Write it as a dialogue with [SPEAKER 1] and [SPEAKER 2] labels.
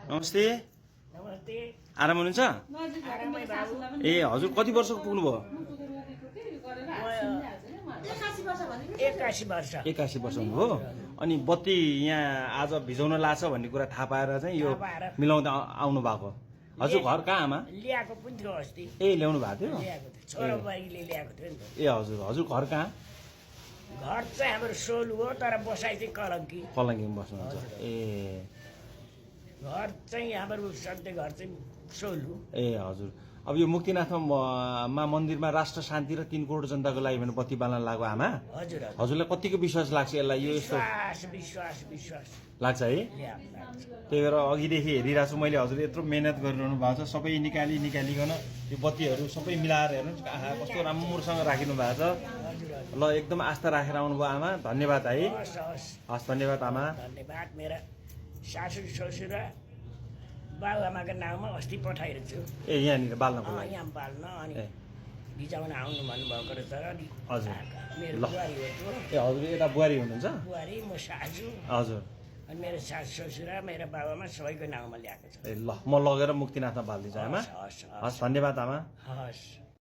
[SPEAKER 1] नमस्ते।
[SPEAKER 2] नमस्ते।
[SPEAKER 1] आराम हुनुहुन्छ?
[SPEAKER 2] आरामै बाबु।
[SPEAKER 1] ए हजुर कति वर्षको पुग्नुभयो?
[SPEAKER 2] 81 वर्ष।
[SPEAKER 1] 81 वर्ष हुनुभयो। अनि बत्ती यहाँ आज भिजाउन लाछ भन्ने कुरा थाहा पाएर चाहिँ यो
[SPEAKER 2] थाहा पाएर।
[SPEAKER 1] मिलाउँदा आउनु भएको। हजुर घर कहाँ आमा?
[SPEAKER 2] ल्याएको पनि थियो अस्ति।
[SPEAKER 1] ए ल्याउनु भएको थियो?
[SPEAKER 2] ल्याएको थियो, छोरा बुहारीले ल्याएको थियो नि त।
[SPEAKER 1] ए हजुर हजुर घर कहाँ?
[SPEAKER 2] घर चाहिँ हाम्रो सोलु हो, तर बसाइ चाहिँ कलङ्की।
[SPEAKER 1] कलङ्कीमा बस्नुहुन्छ? ए
[SPEAKER 2] घर चाहिँ हाम्रो सधैँ घर चाहिँ सोलु।
[SPEAKER 1] ए हजुर। अब यो मुक्तिनाथमा मन्दिरमा राष्ट्र शान्ति र 3 करोड जनताको लागि भने बत्ती बाल्न लागो आमा।
[SPEAKER 2] हजुर हजुर।
[SPEAKER 1] हजुरलाई कतिको विश्वास लाग्छ यसलाई? यो यस्तो
[SPEAKER 2] विश्वास विश्वास विश्वास
[SPEAKER 1] लाग्छ है?
[SPEAKER 2] लाग्छ।
[SPEAKER 1] त्यही भएर अघिदेखि हेरिरहेको छु मैले, हजुरले यत्रो मेहनत गरिरहनु भएको छ। सबै निकालिकन यो बत्तीहरू सबै मिलाएर हेर्नुहोस् आहा कस्तो राम्रोसँग राखिनु भएको छ।
[SPEAKER 2] हजुर हजुर।
[SPEAKER 1] ल एकदम आस्था राखेर आउनुभयो आमा, धन्यवाद है।
[SPEAKER 2] हस् हस्
[SPEAKER 1] हस् धन्यवाद आमा।
[SPEAKER 2] धन्यवाद। मेरा सासू ससुर बाबुआमाको नाउँमा अस्ति पठाएको छु।
[SPEAKER 1] ए यहाँनिर बाल्नको लागि?
[SPEAKER 2] यहाँ पाल्न अनि
[SPEAKER 1] ए
[SPEAKER 2] भिजाउन आउनु भन्नुभएको रहेछ र नि।
[SPEAKER 1] हजुर।
[SPEAKER 2] मेरो
[SPEAKER 1] ल।
[SPEAKER 2] बुहारी हो त्यो।
[SPEAKER 1] ए हजुर यता बुहारी हुनुहुन्छ?
[SPEAKER 2] बुहारी म सासू
[SPEAKER 1] हजुर।
[SPEAKER 2] अनि मेरो सासू ससुरा मेरो बाबामा सबैको नाउँमा ल्याएको छ।
[SPEAKER 1] ए ल म लगेर मुक्तिनाथमा बालिदिन्छु आमा।
[SPEAKER 2] हस् हस्
[SPEAKER 1] हस् धन्यवाद आमा।
[SPEAKER 2] हस्।